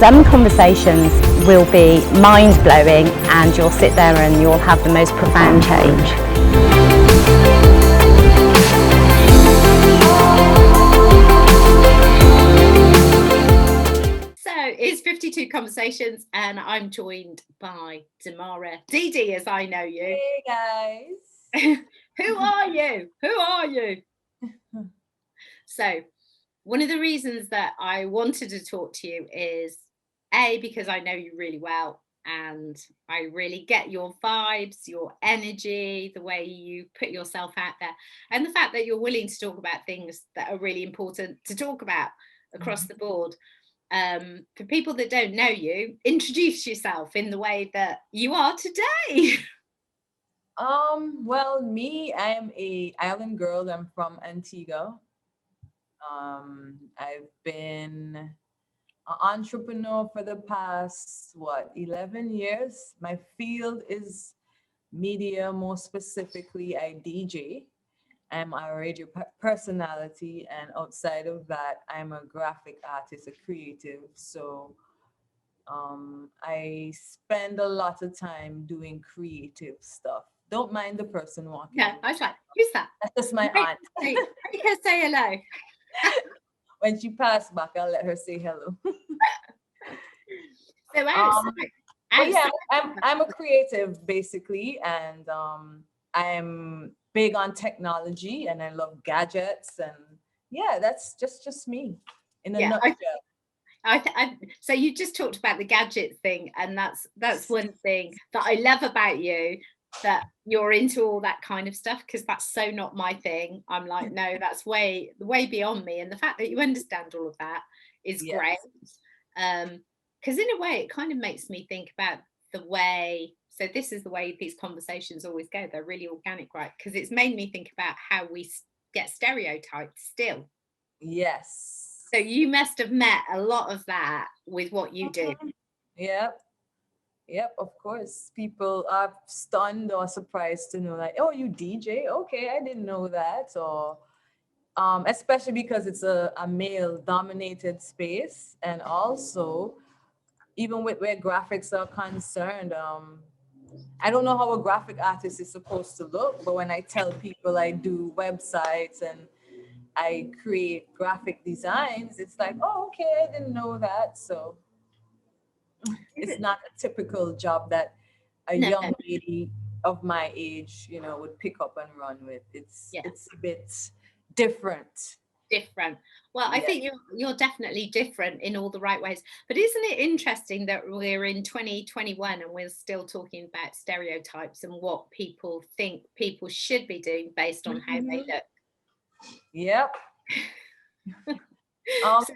Some conversations will be mind-blowing and you'll sit there and you'll have the most profound change. So it's 52 Conversations and I'm joined by Damara. Dee, as I know you. Hey guys. Who are you? Who are you? So one of the reasons that I wanted to talk to you is because I know you really well and I really get your vibes, your energy, the way you put yourself out there, and the fact that you're willing to talk about things that are really important to talk about across the board. For people that don't know you, introduce yourself in the way that you are today. Well, me, I am a island girl. I'm from Antigua. I've been an entrepreneur for the past 11 years. My field is media, more specifically I DJ. I'm a radio personality, and outside of that I'm a graphic artist, a creative. So I spend a lot of time doing creative stuff. Don't mind the person walking. Yeah, I was like, who's that? That's just my aunt. Make her say hello. When she passed back, I'll let her say hello. So I'm a creative basically, and I'm big on technology, and I love gadgets, and yeah, that's just me in a nutshell. So you just talked about the gadget thing, and that's one thing that I love about you, that you're into all that kind of stuff, because that's so not my thing. I'm like, no, that's way beyond me, and the fact that you understand all of that is great. Because in a way it kind of makes me think about the way, so this is the way these conversations always go, they're really organic, right? Because it's made me think about how we get stereotyped still. Yes. So you must have met a lot of that with what you do. Yep, of course. People are stunned or surprised to know, like, oh, you DJ? Okay, I didn't know that. Or especially because it's a male-dominated space, and also even with where graphics are concerned, I don't know how a graphic artist is supposed to look, but when I tell people I do websites and I create graphic designs, it's like, oh, okay, I didn't know that. So it's not a typical job that a young lady of my age, would pick up and run with. It's a bit different. Well, I think you're definitely different in all the right ways. But isn't it interesting that we're in 2021 and we're still talking about stereotypes and what people think people should be doing based on how they look? Yep.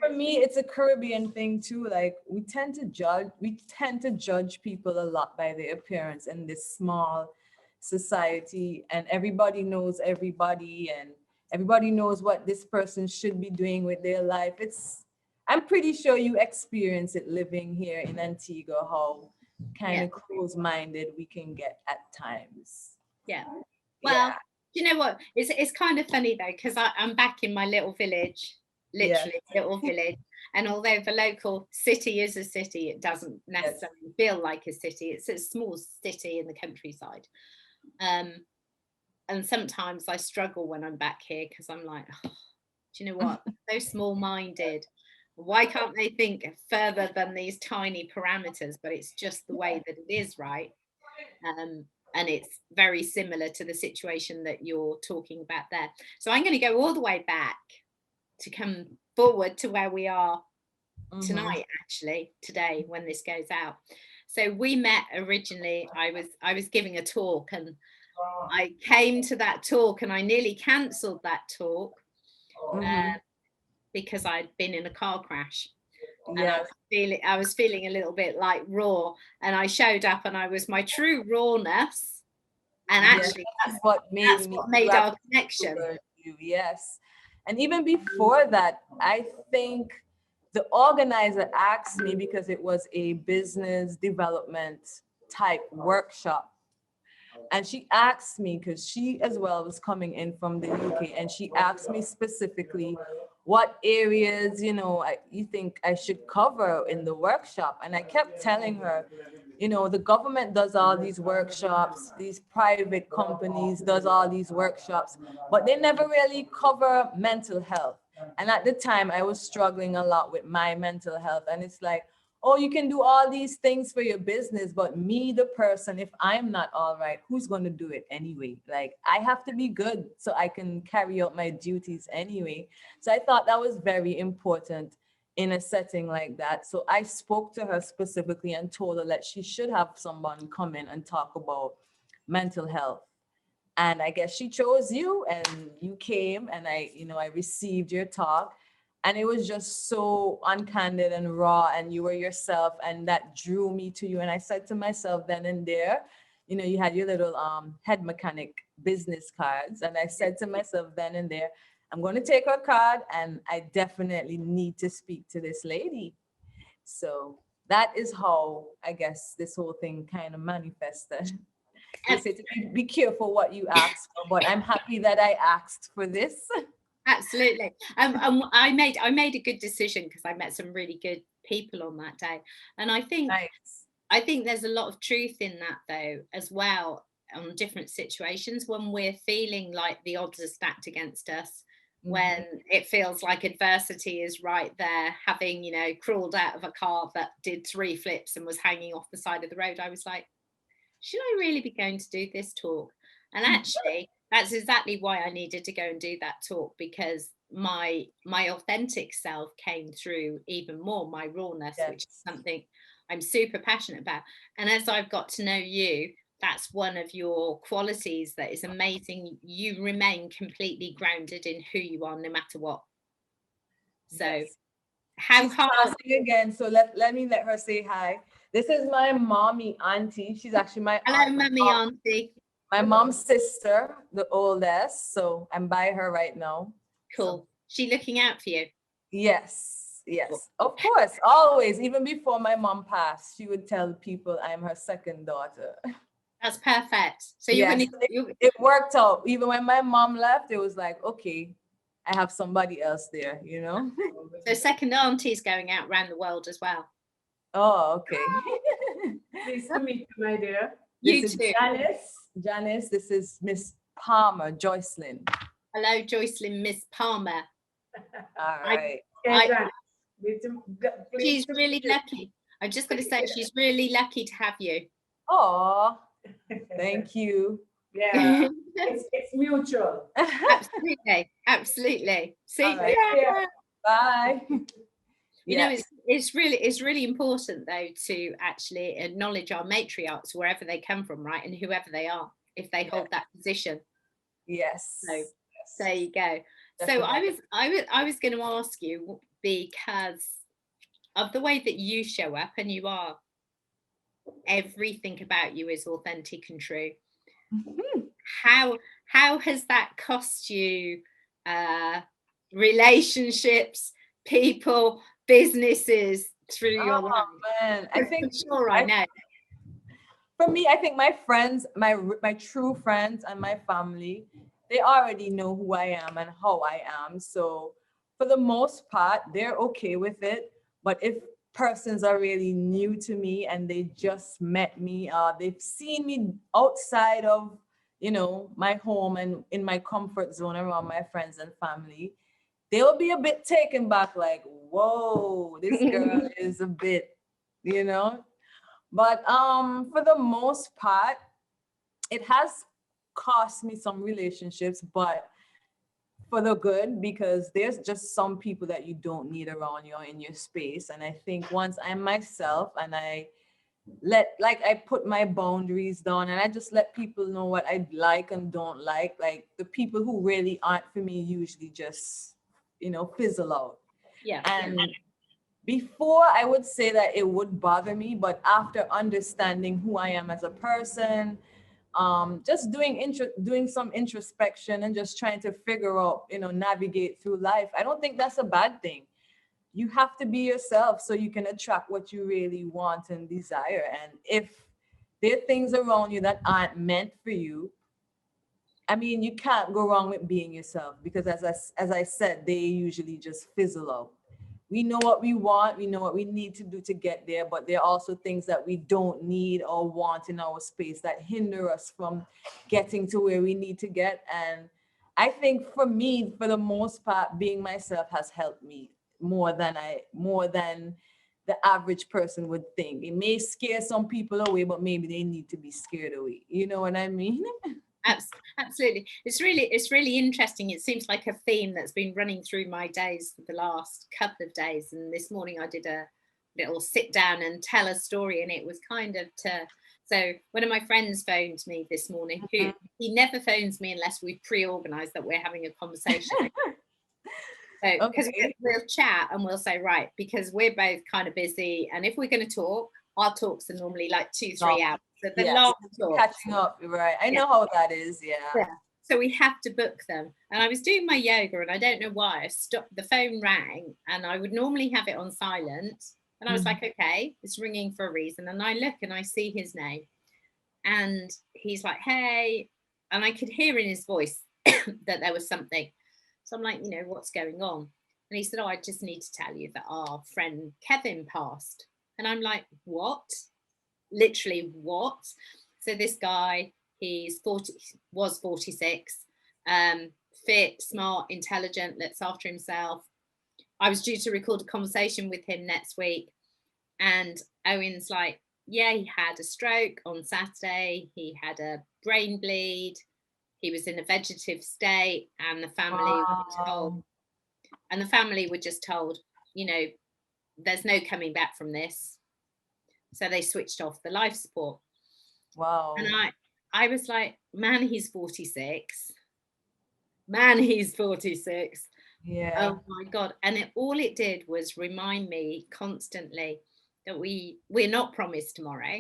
For me, it's a Caribbean thing too. Like we tend to judge people a lot by their appearance in this small society, and everybody knows everybody, and everybody knows what this person should be doing with their life. I'm pretty sure you experience it living here in Antigua, how kind of close-minded we can get at times. Yeah. Well, you know what? It's kind of funny though, because I'm back in my little village. Literally little village, and although the local city is a city, it doesn't necessarily feel like a city. It's a small city in the countryside, and sometimes I struggle when I'm back here, because I'm like, oh, do you know what, so small-minded, why can't they think further than these tiny parameters? But it's just the way that it is, right? And it's very similar to the situation that you're talking about there. So I'm going to go all the way back to come forward to where we are tonight, actually today when this goes out. So we met originally, I was giving a talk, and I came to that talk and I nearly cancelled that talk because I'd been in a car crash. And I was feeling a little bit like raw, and I showed up and I was my true rawness, and actually that's what made our connection. Yes. And even before that, I think the organizer asked me, because it was a business development type workshop. And she asked me, because she as well was coming in from the UK, and she asked me specifically, what areas, you think I should cover in the workshop. And I kept telling her, the government does all these workshops, these private companies does all these workshops, but they never really cover mental health. And at the time, I was struggling a lot with my mental health. And it's like, oh, you can do all these things for your business, but me, the person, if I'm not all right, who's going to do it anyway? Like, I have to be good so I can carry out my duties anyway. So I thought that was very important in a setting like that. So I spoke to her specifically and told her that she should have someone come in and talk about mental health. And I guess she chose you, and you came, and I received your talk, and it was just so uncandid and raw, and you were yourself, and that drew me to you. And I said to myself then and there, you had your little head mechanic business cards, and I said to myself then and there, I'm going to take her card, and I definitely need to speak to this lady. So that is how I guess this whole thing kind of manifested. They say to be careful what you ask for, but I'm happy that I asked for this. Absolutely. I made a good decision because I met some really good people on that day. And I think there's a lot of truth in that though, as well, on different situations when we're feeling like the odds are stacked against us, when it feels like adversity is right there, having, crawled out of a car that did 3 flips and was hanging off the side of the road. I was like, should I really be going to do this talk? And actually, that's exactly why I needed to go and do that talk, because my authentic self came through even more, my rawness, which is something I'm super passionate about. And as I've got to know you, that's one of your qualities that is amazing. You remain completely grounded in who you are, no matter what. So how hard again? So let me let her say hi. This is my mommy auntie. She's actually my hello, mummy auntie. My mom's sister, the oldest. So I'm by her right now. Cool. So. She looking out for you? Yes, of course. Always. Even before my mom passed, she would tell people I'm her second daughter. That's perfect. So it worked out. Even when my mom left, it was like, okay, I have somebody else there, So second auntie's going out around the world as well. Oh, okay. Pleased to meet you, my dear. This is Janice, this is Miss Palmer, Joycelyn. Hello, Joycelyn, Miss Palmer. All right. She's really lucky. I'm just going to say she's really lucky to have you. Oh, thank you. Yeah, it's mutual. Absolutely. See, right. Bye. It's really important though to actually acknowledge our matriarchs wherever they come from, right, and whoever they are, if they hold that position. Yes. So there you go. Definitely. So I was going to ask you, because of the way that you show up, and you are, everything about you is authentic and true. How has that cost you relationships, people, businesses through your life? Man, I think I know. For me, I think my friends, my true friends and my family, they already know who I am and how I am. So for the most part, they're okay with it. But if persons are really new to me and they just met me, they've seen me outside of, my home and in my comfort zone around my friends and family, they'll be a bit taken back, like, whoa, this girl is a bit, But for the most part, it has cost me some relationships, but for the good, because there's just some people that you don't need around you in your space. And I think once I'm myself and I put my boundaries down and I just let people know what I like and don't like the people who really aren't for me usually just, fizzle out. Yeah. And before, I would say that it would bother me, but after understanding who I am as a person, just doing some introspection and just trying to figure out, navigate through life, I don't think that's a bad thing. You have to be yourself so you can attract what you really want and desire. And if there are things around you that aren't meant for you, I mean, you can't go wrong with being yourself because as I said, they usually just fizzle out. We know what we want, we know what we need to do to get there, but there are also things that we don't need or want in our space that hinder us from getting to where we need to get. And I think for me, for the most part, being myself has helped me more than the average person would think. It may scare some people away, but maybe they need to be scared away. You know what I mean? Absolutely. It's really interesting. It seems like a theme that's been running through my days for the last couple of days. And this morning I did a little sit down and tell a story, and it was kind of so one of my friends phoned me this morning, who he never phones me unless we pre-organize that we're having a conversation. So because we'll chat and we'll say, right, because we're both kind of busy, and if we're going to talk, our talks are normally like 2-3 hours. So the long talk, catching up, right? I know how that is. Yeah. So we have to book them. And I was doing my yoga, and I don't know why I stopped. The phone rang, and I would normally have it on silent. And I was like, okay, it's ringing for a reason. And I look and I see his name, and he's like, hey, and I could hear in his voice that there was something. So I'm like, what's going on? And he said, oh, I just need to tell you that our friend Kevin passed. And I'm like, what? Literally what? So this guy, was 46, fit, smart, intelligent, looks after himself. I was due to record a conversation with him next week, and Owen's like, yeah, he had a stroke on Saturday, he had a brain bleed, he was in a vegetative state, and the family were just told, there's no coming back from this. So they switched off the life support. Wow. And I was like, man, he's 46. Man, he's 46. Yeah. Oh my God. And all it did was remind me constantly that we're not promised tomorrow.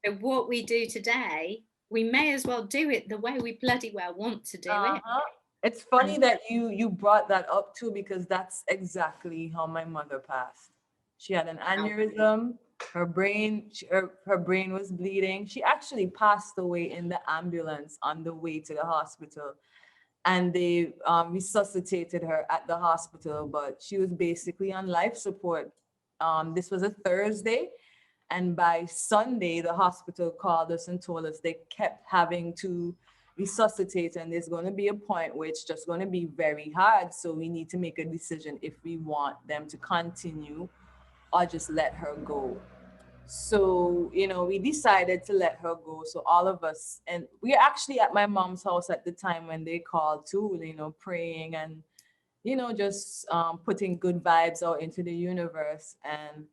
So what we do today, we may as well do it the way we bloody well want to do it. It's funny that you brought that up too, because that's exactly how my mother passed. She had an aneurysm. Her brain was bleeding. She actually passed away in the ambulance on the way to the hospital, and they resuscitated her at the hospital, but she was basically on life support. This was a Thursday, and by Sunday, the hospital called us and told us they kept having to resuscitate, and there's going to be a point where it's just going to be very hard. So we need to make a decision if we want them to continue or just let her go. So, we decided to let her go. So all of us, and we were actually at my mom's house at the time when they called too, praying and, just putting good vibes out into the universe. And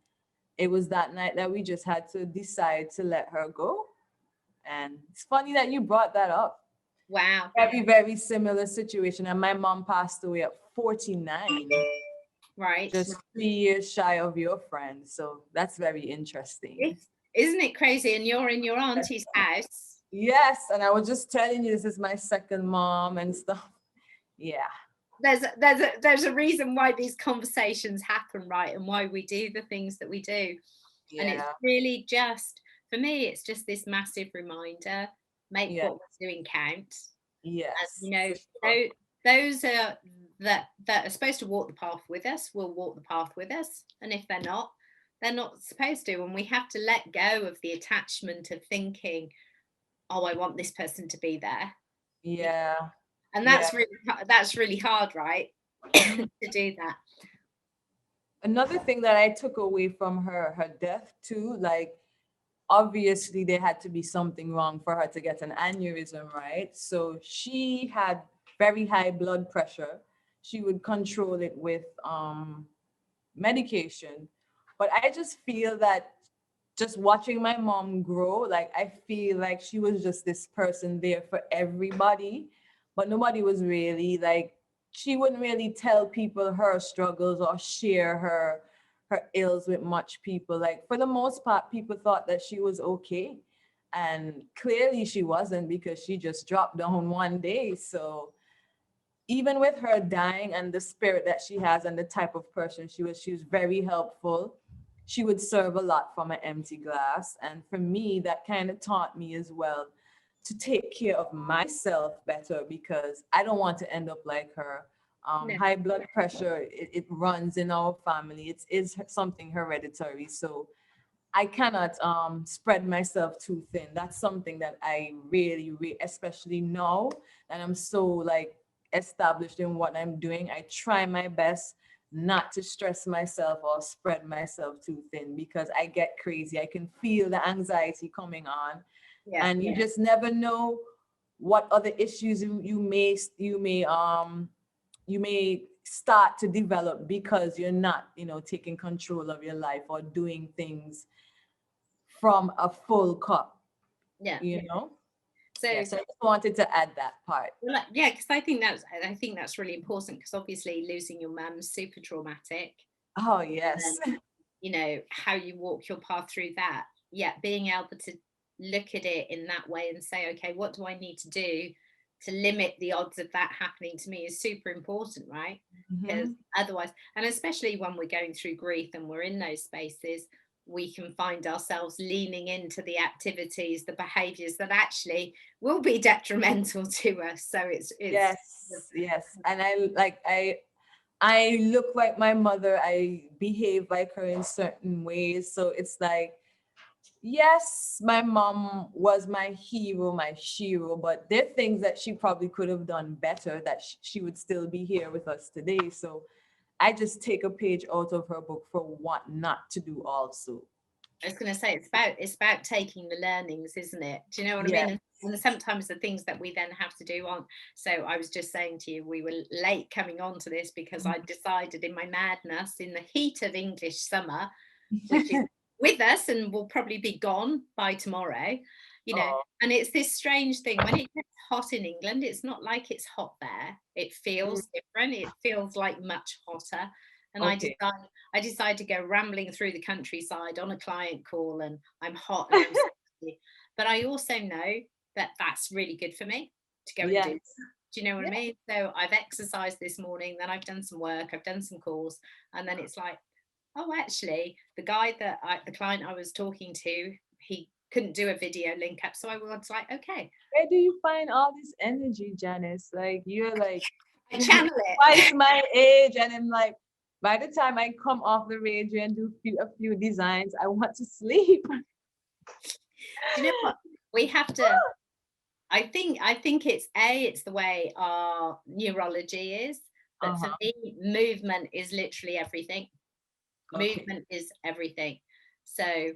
it was that night that we just had to decide to let her go. And it's funny that you brought that up. Wow. Very, very similar situation. And my mom passed away at 49. Right. Just 3 years shy of your friend. So that's very interesting. Isn't it crazy? And you're in your auntie's house. Yes. And I was just telling you, this is my second mom and stuff. Yeah. There's a reason why these conversations happen, right? And why we do the things that we do. Yeah. And it's really just, for me, it's just this massive reminder, make what we're doing count. Yes. And, those are that are supposed to walk the path with us will walk the path with us. And if they're not supposed to. And we have to let go of the attachment of thinking, oh, I want this person to be there. Yeah. And that's really hard, right? To do that. Another thing that I took away from her death too, like, obviously there had to be something wrong for her to get an aneurysm, right? So she had very high blood pressure. She would control it with medication. But I just feel that just watching my mom grow, like, I feel like she was just this person there for everybody, but nobody was really like, she wouldn't really tell people her struggles or share her ills with much people. Like, for the most part, people thought that she was okay. And clearly she wasn't, because she just dropped down one day. So even with her dying and the spirit that she has and the type of person she was very helpful. She would serve a lot from an empty glass. And for me, that kind of taught me as well to take care of myself better, because I don't want to end up like her. No. High blood pressure, it runs in our family. It is something hereditary. So I cannot spread myself too thin. That's something that I really, especially now that I'm so like established in what I'm doing, I try my best not to stress myself or spread myself too thin, because I get crazy. I can feel the anxiety coming on, Yeah. and you just never know what other issues you may start to develop because you're not, taking control of your life or doing things from a full cup, Yeah. So So I just wanted to add that part. well, yeah, because I think that's really important, because obviously losing your mum's super traumatic. Oh yes. How you walk your path through that. Yeah, being able to look at it in that way and say, okay, what do I need to do to limit the odds of that happening to me is super important, right? Because otherwise, and especially when we're going through grief and we're in those spaces, we can find ourselves leaning into the activities, the behaviors that actually will be detrimental to us. So it's yes. And I look like my mother, I behave like her in certain ways. So it's like, yes, my mom was my hero, my shero, but there are things that she probably could have done better that she would still be here with us today. So I just take a page out of her book for what not to do also. I was going to say, it's about taking the learnings, isn't it? Do you know what I mean? And sometimes the things that we then have to do on. So I was just saying to you, we were late coming on to this because I decided in my madness, in the heat of English summer, which is with us and will probably be gone by tomorrow, and it's this strange thing. When it gets hot in England, it's not like it's hot there. It feels different. It feels like much hotter. And I decided to go rambling through the countryside on a client call, and I'm hot and I'm sexy. But I also know that that's really good for me to go and do. Do you know what I mean? So I've exercised this morning, then I've done some work, I've done some calls, and then it's like, oh, actually, the client I was talking to, he couldn't do a video link up, so I was like, okay. Where do you find all this energy, Janice? Like you're like I channel it. twice my age, and I'm like, by the time I come off the radio and do a few designs, I want to sleep. Do you know what? We have to. I think it's the way our neurology is. But for me, movement is literally everything. Movement is everything. So,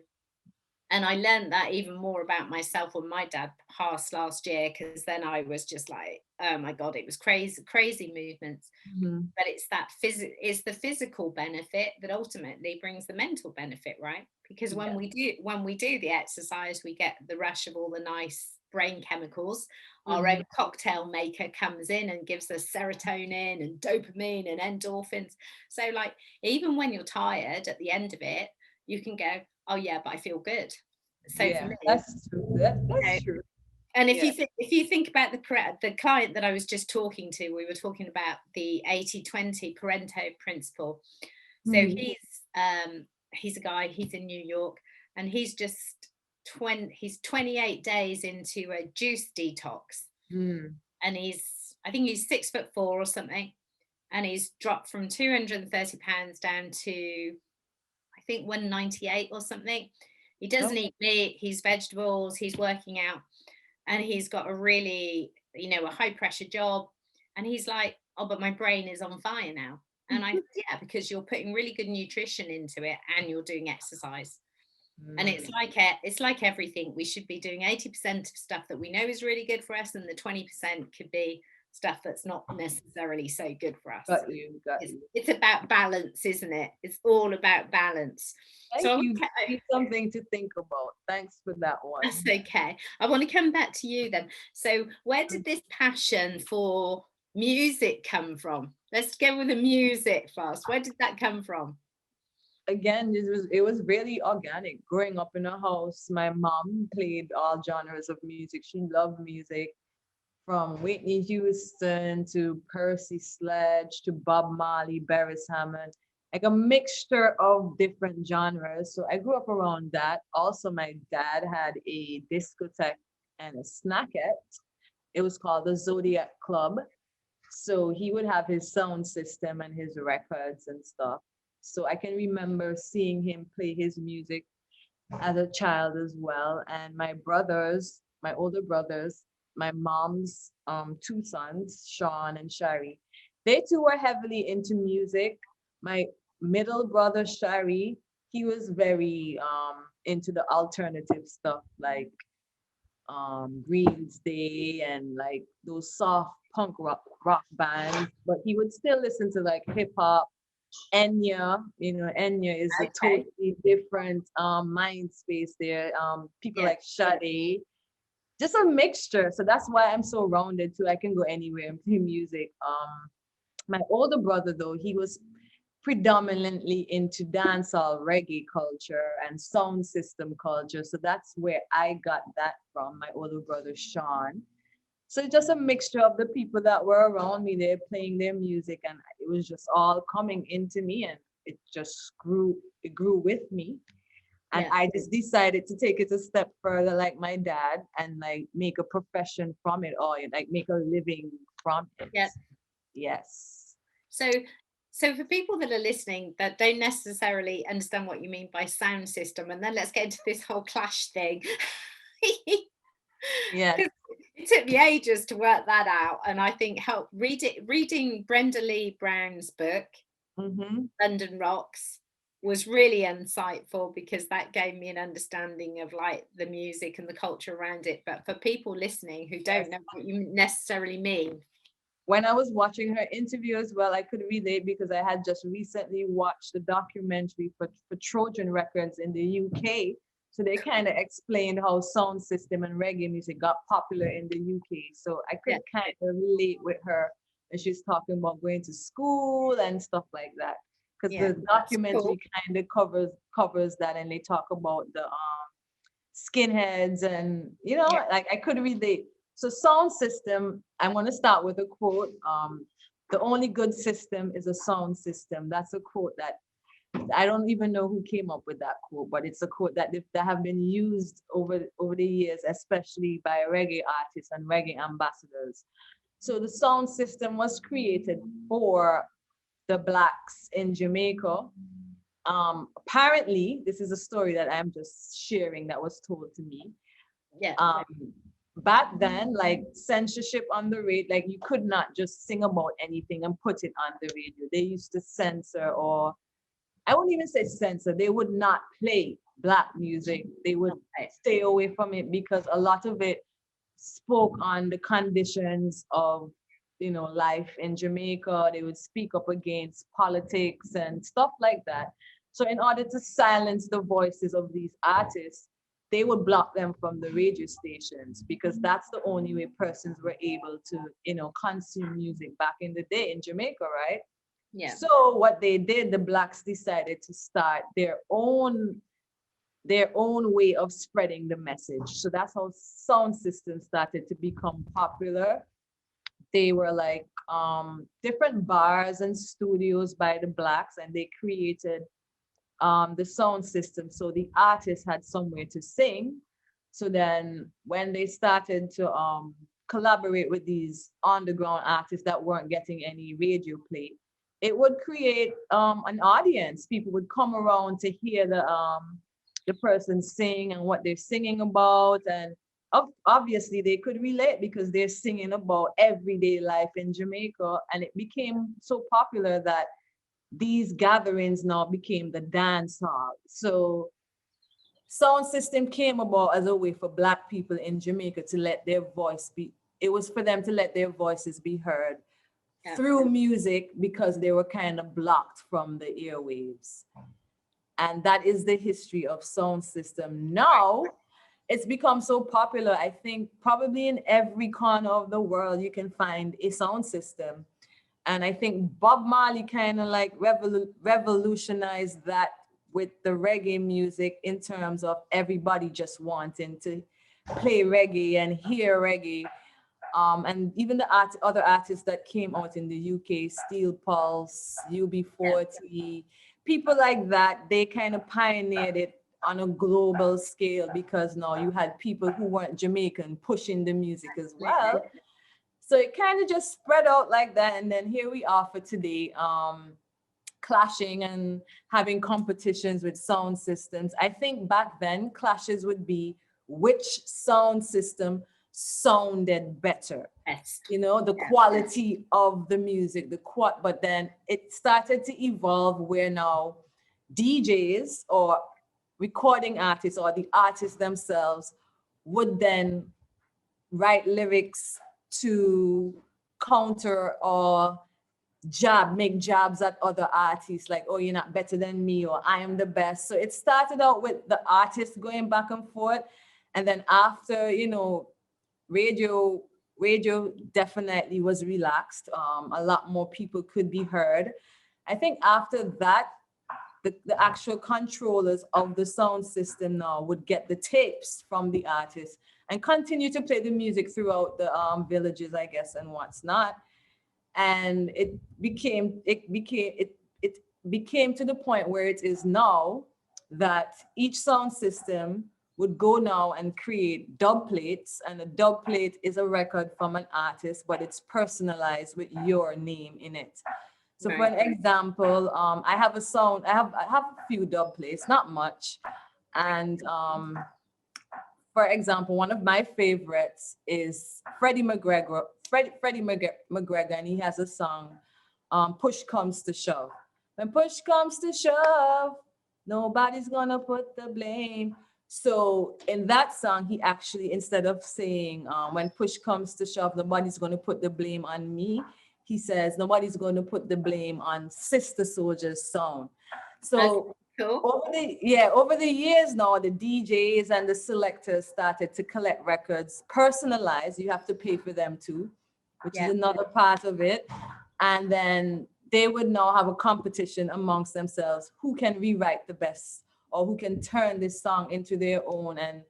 and I learned that even more about myself when my dad passed last year, because then I was just like, oh my God, it was crazy movements. But it's the physical benefit that ultimately brings the mental benefit, right? Because when we do the exercise, we get the rush of all the nice brain chemicals. Our own cocktail maker comes in and gives us serotonin and dopamine and endorphins. So like, even when you're tired at the end of it, you can go, oh yeah, but I feel good. So for me, that's true. That's true. And if you think about the client that I was just talking to, we were talking about the 80-20 Pareto principle. So he's a guy, he's in New York, and he's 28 days into a juice detox. And I think he's 6'4" or something, and he's dropped from 230 pounds down to, I think, 198 or something. He doesn't eat meat, he's vegetables, he's working out, and he's got a really, a high pressure job. And he's like, oh, but my brain is on fire now. And I said, yeah, because you're putting really good nutrition into it and you're doing exercise. And it's like everything. We should be doing 80% of stuff that we know is really good for us, and the 20% could be stuff that's not necessarily so good for us. Got you. It's about balance, isn't it? It's all about balance. Thank you. Something to think about. Thanks for that one. That's okay. I want to come back to you then. So where did this passion for music come from? Let's go with the music first. Where did that come from? Again, it was really organic. Growing up in a house, my mom played all genres of music. She loved music, from Whitney Houston to Percy Sledge to Bob Marley, Beres Hammond, like a mixture of different genres. So I grew up around that. Also, my dad had a discotheque and a snackette. It was called the Zodiac Club. So he would have his sound system and his records and stuff. So I can remember seeing him play his music as a child as well. And my brothers, my older brothers, my mom's two sons, Sean and Shari, they too were heavily into music. My middle brother, Shari, he was very into the alternative stuff like Green's Day and like those soft punk rock bands, but he would still listen to like hip hop. Enya, Enya is a Okay. totally different mind space there. People Yeah. like Sade, just a mixture. So that's why I'm so rounded too. I can go anywhere and play music. My older brother though, he was predominantly into dancehall reggae culture and sound system culture. So that's where I got that from, my older brother Sean. So just a mixture of the people that were around me there playing their music, and it was just all coming into me, and it grew with me. And Yeah. I just decided to take it a step further, like my dad, and like make a profession from it all, like make a living from it. Yeah. Yes. So, so for people that are listening that don't necessarily understand what you mean by sound system, and then let's get into this whole clash thing. Yes. It took me ages to work that out, and I think reading Brenda Lee Brown's book, Mm-hmm. London Rocks, was really insightful because that gave me an understanding of like the music and the culture around it. But for people listening who don't know what you necessarily mean, When I was watching her interview as well, I could relate because I had just recently watched the documentary for Trojan Records in the UK. So they kind of explained how sound system and reggae music got popular in the UK. So I could Yeah. kind of relate with her and she's talking about going to school and stuff like that. Because yeah, the that's documentary cool. kind of covers that, and they talk about the skinheads and Yeah. like I could relate. So sound system, I want to start with a quote. The only good system is a sound system. That's a quote that I don't even know who came up with that quote, but it's a quote that have been used over the years, especially by reggae artists and reggae ambassadors. So the sound system was created for the blacks in Jamaica. Apparently, this is a story that I'm just sharing that was told to me. Yeah. Um, Back then, like censorship on the radio, like you could not just sing about anything and put it on the radio. They used to censor, or I wouldn't even say censor, they would not play black music. They would stay away from it because a lot of it spoke on the conditions of life in Jamaica. They would speak up against politics and stuff like that. So in order to silence the voices of these artists, they would block them from the radio stations because that's the only way persons were able to consume music back in the day in Jamaica, right? Yeah. So what they did, the blacks decided to start their own way of spreading the message. So that's how sound systems started to become popular. They were like different bars and studios by the blacks, and they created the sound system. So the artists had somewhere to sing. So then when they started to collaborate with these underground artists that weren't getting any radio play, it would create an audience. People would come around to hear the person sing and what they're singing about. And obviously they could relate because they're singing about everyday life in Jamaica. And it became so popular that these gatherings now became the dance hall. So sound system came about as a way for black people in Jamaica to let their voice be, it was for them to let their voices be heard through music because they were kind of blocked from the airwaves. And that is the history of sound system. Now it's become so popular. I think probably in every corner of the world you can find a sound system. And I think Bob Marley kind of like revolutionized that with the reggae music in terms of everybody just wanting to play reggae and hear reggae. And even the other artists that came out in the UK, Steel Pulse, UB40, people like that, they kind of pioneered it on a global scale, because now you had people who weren't Jamaican pushing the music as well. So it kind of just spread out like that. And then here we are for today, clashing and having competitions with sound systems. I think back then clashes would be which sound system sounded better. Best. You know, the quality of the music, but then it started to evolve where now DJs or recording artists or the artists themselves would then write lyrics to counter or make jabs at other artists, like, oh, you're not better than me, or I am the best. So it started out with the artists going back and forth. And then after, you know, radio definitely was relaxed. A lot more people could be heard. I think after that, the actual controllers of the sound system now would get the tapes from the artists and continue to play the music throughout the villages, I guess, and what's not. And it became to the point where it is now that each sound system would go now and create dub plates, and a dub plate is a record from an artist, but it's personalized with your name in it. So for an example, I have a few dub plates, not much. And for example, one of my favorites is Freddie McGregor, and he has a song, Push Comes to Shove. When push comes to shove, nobody's gonna put the blame. So in that song, he actually, instead of saying, when push comes to shove, nobody's gonna put the blame on me, he says, nobody's gonna put the blame on Sister Soldier's sound. So cool. Over the years now, the DJs and the selectors started to collect records, personalized. You have to pay for them too, which is another part of it. And then they would now have a competition amongst themselves, who can rewrite the best or who can turn this song into their own. And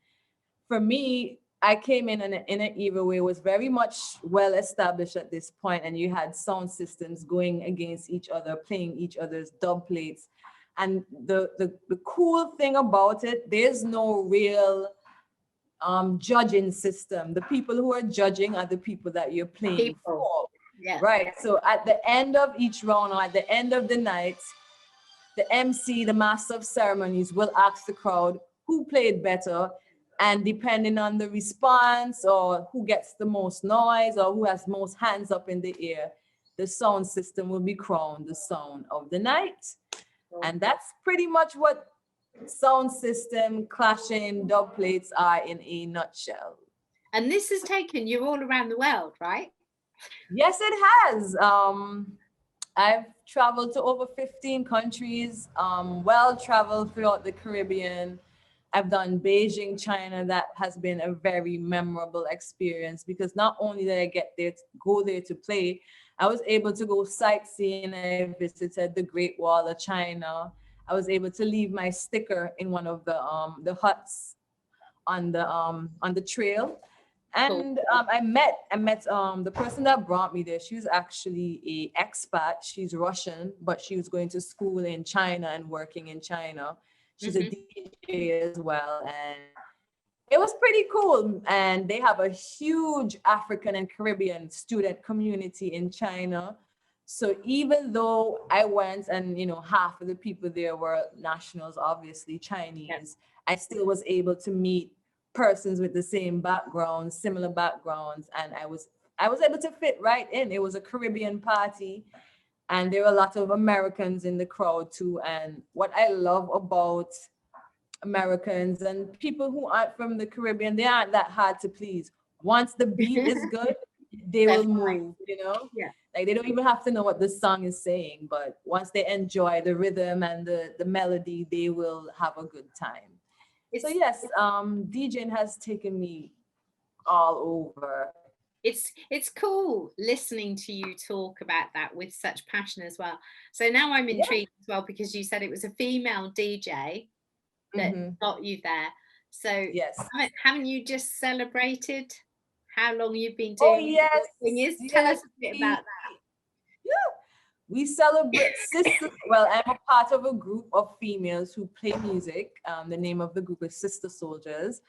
for me, I came in an era where it was very much well established at this point, and you had sound systems going against each other, playing each other's dub plates. And the cool thing about it, there's no real judging system. The people who are judging are the people that you're playing for. Yeah. Right. So at the end of each round, or at the end of the night, the MC, the master of ceremonies, will ask the crowd who played better. And depending on the response, or who gets the most noise, or who has most hands up in the air, the sound system will be crowned the sound of the night. And that's pretty much what sound system clashing dub plates are in a nutshell. And this has taken you all around the world, right? Yes, it has. I've traveled to over 15 countries, well traveled throughout the Caribbean. I've done Beijing, China. That has been a very memorable experience, because not only did I go there to play, I was able to go sightseeing. I visited the Great Wall of China. I was able to leave my sticker in one of the huts on the trail. And I met the person that brought me there. She was actually an expat. She's Russian, but she was going to school in China and working in China. She's a DJ as well. And it was pretty cool. And they have a huge African and Caribbean student community in China. So even though I went and, half of the people there were nationals, obviously Chinese, I still was able to meet persons with the same backgrounds, similar backgrounds. And I was able to fit right in. It was a Caribbean party. And there were a lot of Americans in the crowd too. And what I love about Americans and people who aren't from the Caribbean, they aren't that hard to please. Once the beat is good, they will move, Yeah. Like they don't even have to know what the song is saying, but once they enjoy the rhythm and the melody, they will have a good time. So yes, DJing has taken me all over. It's cool listening to you talk about that with such passion as well. So now I'm intrigued as well, because you said it was a female DJ that got you there. So yes, haven't you just celebrated how long you've been doing? Oh yes, Tell us a bit about that. Yeah. we celebrate sister. Well, I'm a part of a group of females who play music. The name of the group is Sister Soldiers.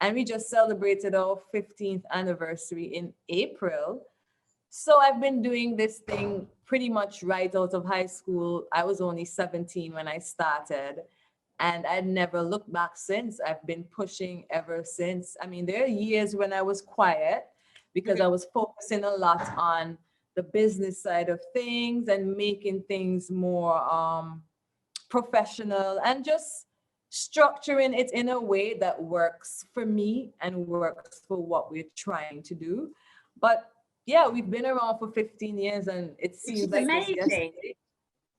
And we just celebrated our 15th anniversary in April. So I've been doing this thing pretty much right out of high school. I was only 17 when I started, and I'd never looked back since. I've been pushing ever since. I mean, there are years when I was quiet because I was focusing a lot on the business side of things and making things more professional and just structuring it in a way that works for me and works for what we're trying to do. But yeah, we've been around for 15 years and it seems like just amazing. yesterday.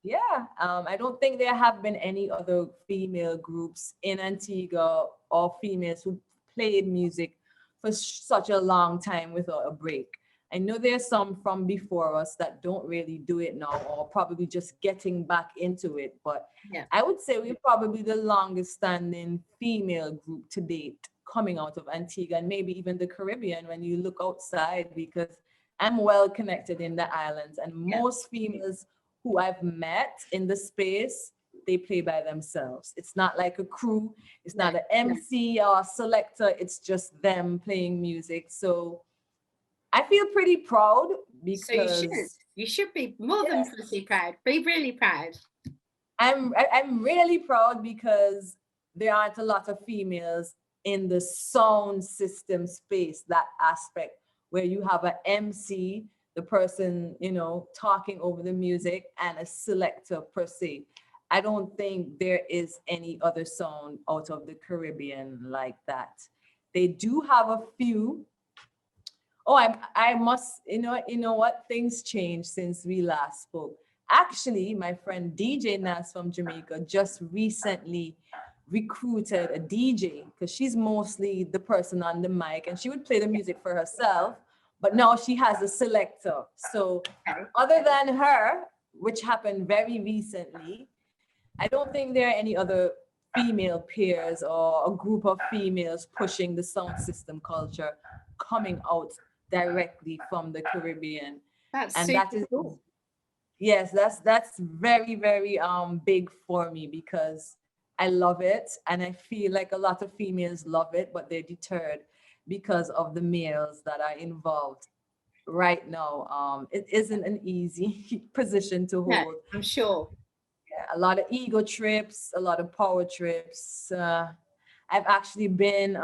Yeah, I don't think there have been any other female groups in Antigua or females who played music for such a long time without a break. I know there's some from before us that don't really do it now or probably just getting back into it. But Yeah. I would say we're probably the longest standing female group to date coming out of Antigua and maybe even the Caribbean when you look outside, because I'm well connected in the islands and most females who I've met in the space, they play by themselves. It's not like a crew. It's not an MC or a selector. It's just them playing music. So I feel pretty proud because So you should be more than pretty proud. Be really proud. I'm really proud because there aren't a lot of females in the sound system space, that aspect where you have an MC, the person, you know, talking over the music, and a selector per se. I don't think there is any other sound out of the Caribbean like that. They do have a few. Oh, I must, you know what? Things changed since we last spoke. Actually, my friend DJ Nas from Jamaica just recently recruited a DJ because she's mostly the person on the mic and she would play the music for herself, but now she has a selector. So other than her, which happened very recently, I don't think there are any other female peers or a group of females pushing the sound system culture coming out directly from the Caribbean. That's And super that is cool. yes, that's very, very big for me because I love it and I feel like a lot of females love it, but they're deterred because of the males that are involved right now. It isn't an easy position to hold. No, I'm sure. Yeah, a lot of ego trips, a lot of power trips. I've actually been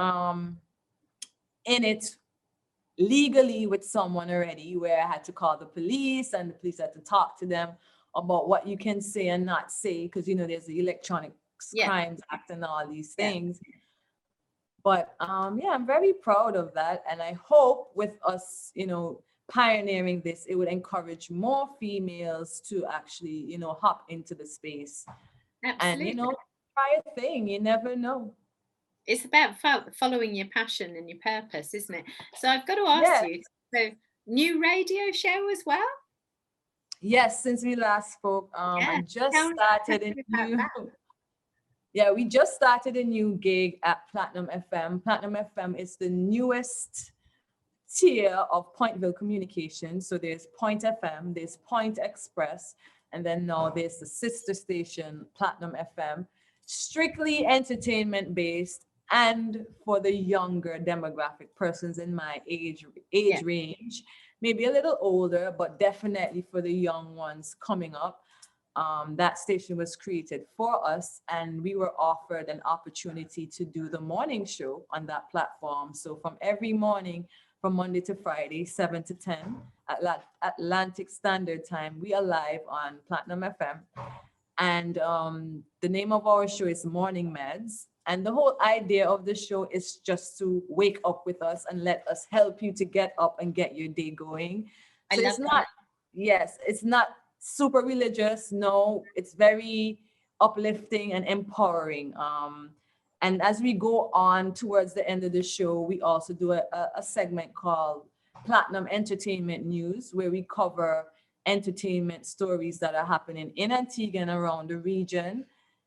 in it legally with someone already where I had to call the police and the police had to talk to them about what you can say and not say because you know there's the Electronic Crimes Act and all these things. But yeah, I'm very proud of that, and I hope with us, you know, pioneering this, it would encourage more females to actually, you know, hop into the space. Absolutely. And you know, try a thing. You never know. It's about following your passion and your purpose, isn't it? So I've got to ask you, so new radio show as well? Yes, since we last spoke, I just started a new. Yeah, we just started a new gig at Platinum FM. Platinum FM is the newest tier of Pointville Communication. So there's Point FM, there's Point Express, and then now there's the sister station, Platinum FM, strictly entertainment based and for the younger demographic, persons in my age range, maybe a little older, but definitely for the young ones coming up. That station was created for us, and we were offered an opportunity to do the morning show on that platform. So from every morning, from Monday to Friday, 7 to 10 at Atlantic Standard Time, we are live on Platinum FM. And the name of our show is Morning Meds. And the whole idea of the show is just to wake up with us and let us help you to get up and get your day going. So it's not, it's not super religious. No, it's very uplifting and empowering. And as we go on towards the end of the show, we also do a segment called Platinum Entertainment News, where we cover entertainment stories that are happening in Antigua and around the region,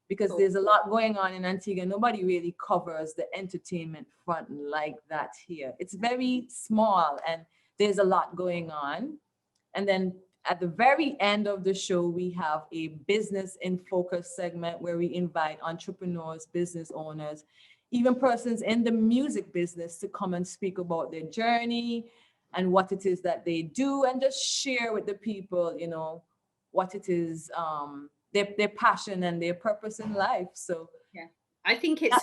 because there's a lot going on in Antigua. Nobody really covers the entertainment front like that here. It's very small and there's a lot going on. And then at the very end of the show, we have a business in focus segment where we invite entrepreneurs, business owners, even persons in the music business to come and speak about their journey and what it is that they do, and just share with the people, what it is, their passion and their purpose in life. So yeah, I think it's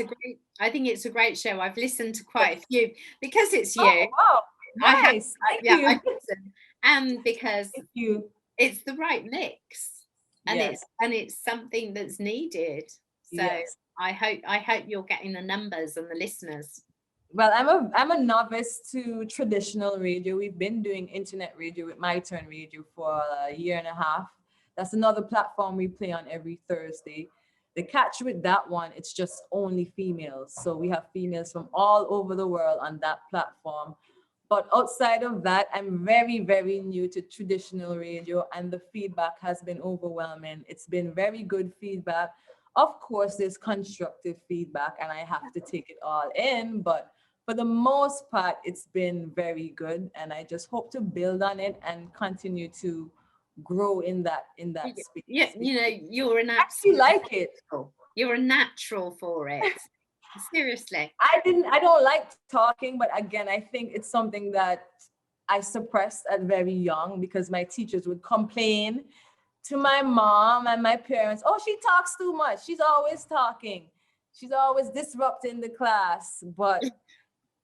a great show. I've listened to quite a few because it's you. Oh, wow. Nice. Thank you. I listen, and because Thank you. it's the right mix, and Yes. it's something that's needed. So Yes. I hope you're getting the numbers and the listeners. Well, I'm a novice to traditional radio. We've been doing internet radio with My Turn Radio for a year and a half. That's another platform we play on every Thursday. The catch with that one, it's just only females. So we have females from all over the world on that platform. But outside of that, I'm very, very new to traditional radio, and the feedback has been overwhelming. It's been very good feedback. Of course, there's constructive feedback, and I have to take it all in. But for the most part, it's been very good, and I just hope to build on it and continue to grow in that space. Yeah, you're an I actually like it. You're a natural for it. Seriously. I don't like talking, but again, I think it's something that I suppressed at very young because my teachers would complain to my mom and my parents, oh, she talks too much. She's always talking. She's always disrupting the class. But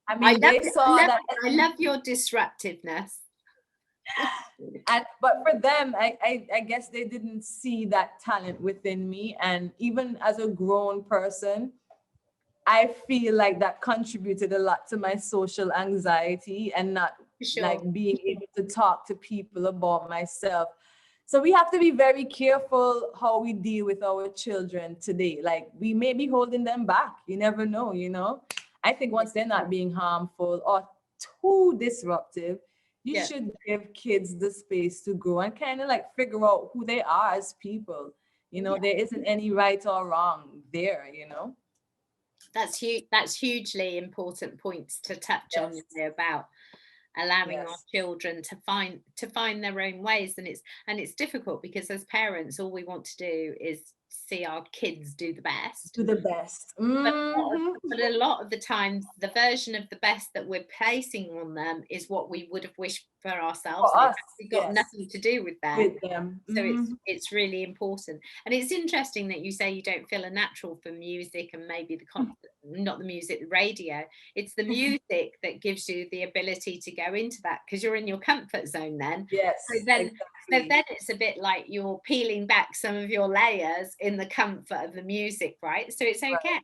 I mean, I love your disruptiveness. But for them, I guess they didn't see that talent within me. And even as a grown person, I feel like that contributed a lot to my social anxiety and not like being able to talk to people about myself. So we have to be very careful how we deal with our children today. Like we may be holding them back. You never know, I think once they're not being harmful or too disruptive, you should give kids the space to grow and kind of like figure out who they are as people. There isn't any right or wrong there, That's huge. That's hugely important points to touch on about allowing our children to find their own ways, and it's difficult because as parents, all we want to do is see our kids do the best. Mm-hmm. But a lot of the times, the version of the best that we're placing on them is what we would have wished for ourselves. For us, it's got nothing to do with them. So it's really important. And it's interesting that you say you don't feel a natural for music and maybe not the music, the radio. It's the music that gives you the ability to go into that because you're in your comfort zone then. Yes. So then it's a bit like you're peeling back some of your layers in the comfort of the music, right? So it's okay. Right.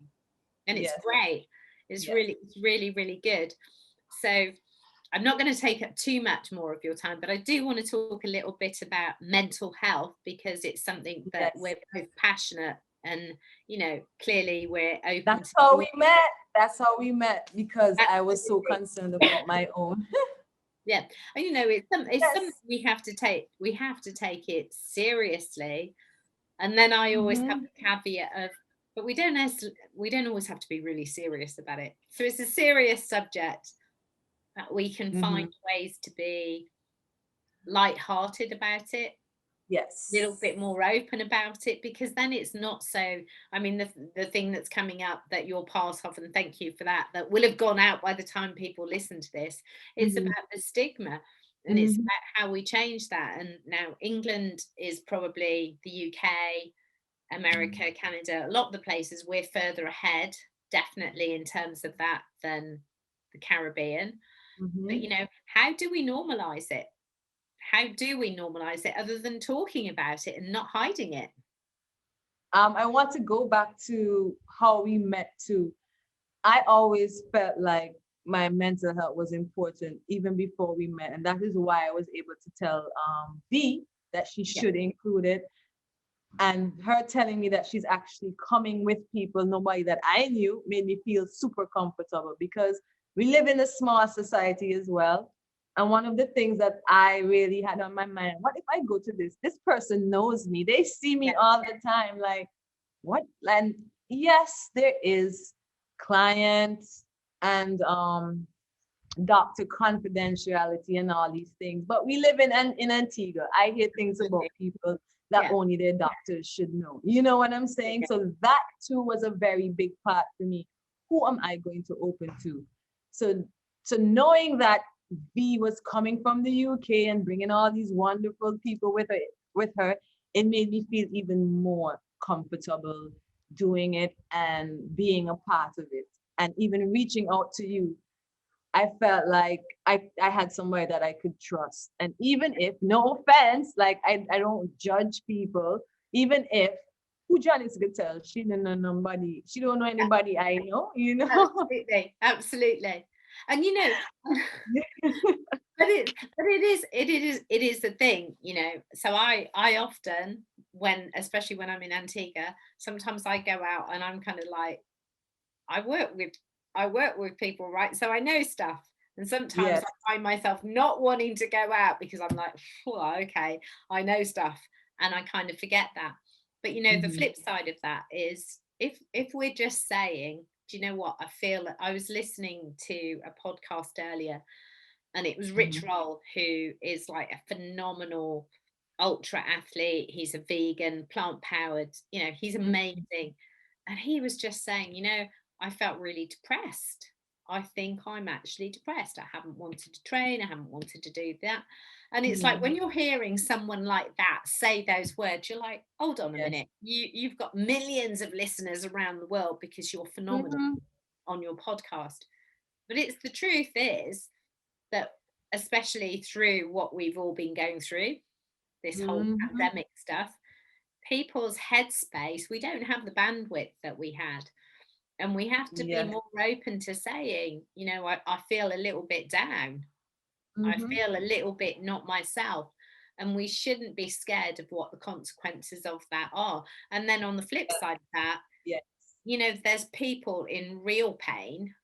And it's great. It's really, really good. So I'm not going to take up too much more of your time, but I do want to talk a little bit about mental health because it's something that we're both passionate and, clearly we're open. That's how we met. That's how we met because I was so concerned about my own. Yeah, and it's something we have to take. We have to take it seriously, and then I always have the caveat of, but we don't always have to be really serious about it. So it's a serious subject, but we can find ways to be light-hearted about it. Yes, a little bit more open about it because then it's not so. I mean, the thing that's coming up that you're part of, and thank you for that will have gone out by the time people listen to this. It's about the stigma, and it's about how we change that. And now England is probably the UK, America, Canada, a lot of the places we're further ahead, definitely in terms of that than the Caribbean. But how do we normalize it? How do we normalize it other than talking about it and not hiding it? I want to go back to how we met too. I always felt like my mental health was important even before we met. And that is why I was able to tell Dee that she should include it. And her telling me that she's actually coming with people, nobody that I knew, made me feel super comfortable because we live in a small society as well. And one of the things that I really had on my mind, what if I go to this person knows me, they see me all the time, like what? And yes, there is clients and doctor confidentiality and all these things. But we live in Antigua. I hear things about people that Yeah. only their doctors should know. You know what I'm saying? So that too was a very big part for me. Who am I going to open to? So knowing that V was coming from the UK and bringing all these wonderful people with her, it made me feel even more comfortable doing it and being a part of it. And even reaching out to you, I felt like I had somewhere that I could trust. And even if, no offense, like I don't judge people, even if who Janice could tell, she don't know nobody, she don't know anybody I know, you know. Absolutely. And you know, but it is the thing, you know. So I often, especially when I'm in Antigua, sometimes I go out and I'm kind of like, I work with people, right? So I know stuff. And sometimes Yes. I find myself not wanting to go out because I'm like, oh, okay, I know stuff. And I kind of forget that. But you know, the flip side of that is if we're just saying, do you know what? I feel I was listening to a podcast earlier, and it was Rich Roll, who is like a phenomenal ultra athlete. He's a vegan, plant powered, you know, he's amazing. And he was just saying, you know, I felt really depressed. I think I'm actually depressed. I haven't wanted to train. I haven't wanted to do that. And it's like when you're hearing someone like that say those words, you're like, hold on a minute. You've got millions of listeners around the world because you're phenomenal on your podcast. But it's the truth is that, especially through what we've all been going through, this whole pandemic stuff, people's headspace, we don't have the bandwidth that we had. And we have to be more open to saying, you know, I feel a little bit down. I feel a little bit not myself. And we shouldn't be scared of what the consequences of that are. And then on the flip side of that, you know, there's people in real pain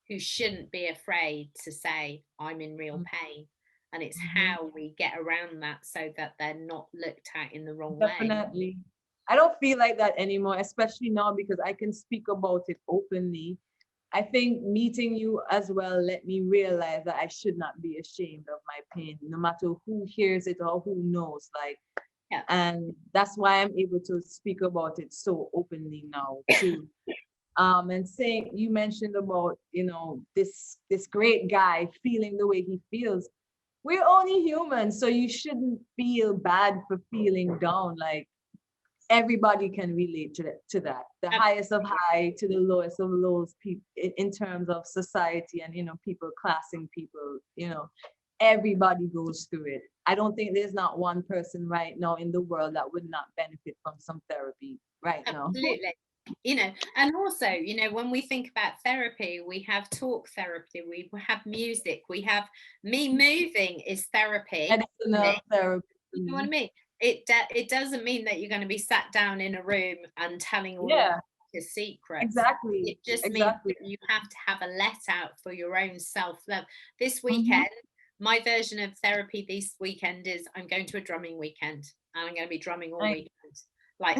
who shouldn't be afraid to say, I'm in real pain. And it's how we get around that so that they're not looked at in the wrong way. Definitely. I don't feel like that anymore, especially now because I can speak about it openly. I think meeting you as well let me realize that I should not be ashamed of my pain, no matter who hears it or who knows. Like, and that's why I'm able to speak about it so openly now too. And saying, you mentioned about, you know, this great guy feeling the way he feels. We're only human, so you shouldn't feel bad for feeling down. Like, everybody can relate to that. The highest of high to the lowest of lows, people in terms of society and, you know, people classing people, you know, everybody goes through it. I don't think there's not one person right now in the world that would not benefit from some therapy right now. Absolutely. You know, and also, you know, when we think about therapy, we have talk therapy, we have music, we have me moving is therapy. Medicinal therapy. You know what I mean? It doesn't mean that you're going to be sat down in a room and telling all your secrets. Exactly. It just means that you have to have a let out for your own self-love. This weekend, my version of therapy this weekend is I'm going to a drumming weekend and I'm going to be drumming all weekend. Like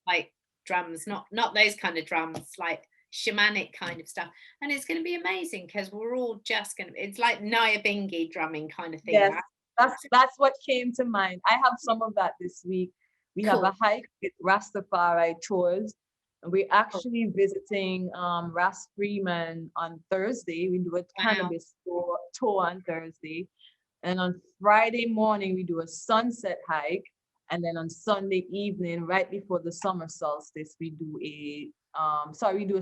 like drums, not those kind of drums, like shamanic kind of stuff. And it's going to be amazing because we're all just going to, it's like Naya Bingi drumming kind of thing. Yes. Right? That's what came to mind. I have some of that this week. We have a hike with Rastafari tours. And we're actually visiting Ras Freeman on Thursday. We do a cannabis tour on Thursday. And on Friday morning, we do a sunset hike. And then on Sunday evening, right before the summer solstice, we do a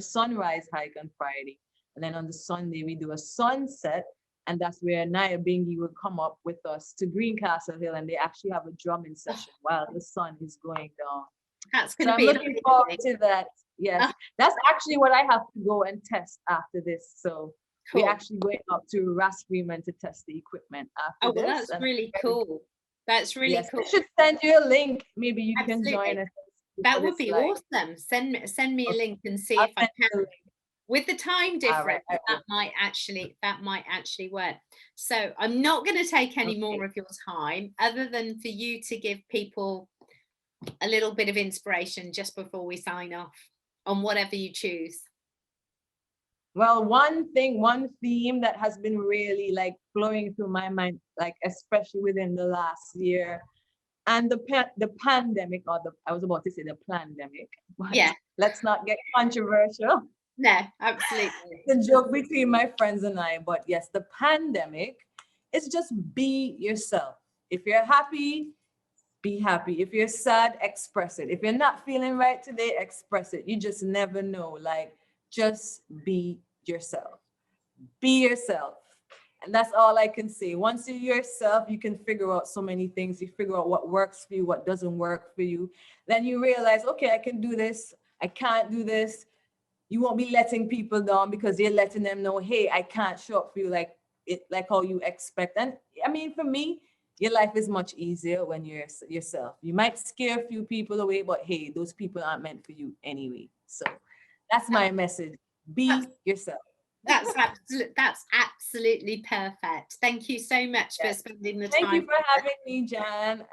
sunrise hike on Friday. And then on the Sunday, we do a sunset. And that's where Naya Bingi will come up with us to Greencastle Hill, and they actually have a drumming session while the sun is going down. That's going to be I'm looking forward to that. Yes, that's actually what I have to go and test after this. So we're actually going up to Ras Freeman to test the equipment after this. Oh, that's really cool. That's really cool. I should send you a link. Maybe you can join us. That would be awesome. Send me a link and see if I can. With the time difference, that might actually work. So I'm not going to take any more of your time, other than for you to give people a little bit of inspiration just before we sign off on whatever you choose. Well, one theme that has been really like flowing through my mind, like especially within the last year, and the pandemic, or I was about to say the pandemic, but Yeah. let's not get controversial. No, absolutely. It's a joke between my friends and I, but yes, the pandemic is just be yourself. If you're happy, be happy. If you're sad, express it. If you're not feeling right today, express it. You just never know. Like, just be yourself. Be yourself. And that's all I can say. Once you're yourself, you can figure out so many things. You figure out what works for you, what doesn't work for you. Then you realize, okay, I can do this. I can't do this. You won't be letting people down because you're letting them know, hey, I can't show up for you like how you expect. And I mean, for me, your life is much easier when you're yourself. You might scare a few people away, but hey, those people aren't meant for you anyway. So that's my message. Be yourself. That's absolutely perfect. Thank you so much for spending the time. Thank you for having me, Jan.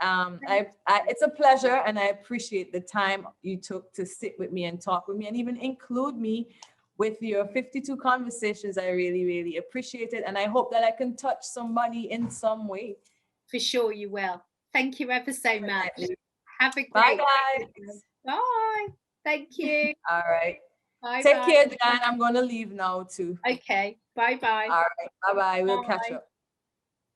It's a pleasure, and I appreciate the time you took to sit with me and talk with me, and even include me with your 52 conversations. I really, really appreciate it, and I hope that I can touch somebody in some way. For sure you will. Thank you ever so much. Have a great Bye, guys. Bye. Thank you. All right. Bye. Take care, Jan. I'm going to leave now too. Okay. Bye-bye. All right. Bye-bye. We'll catch up.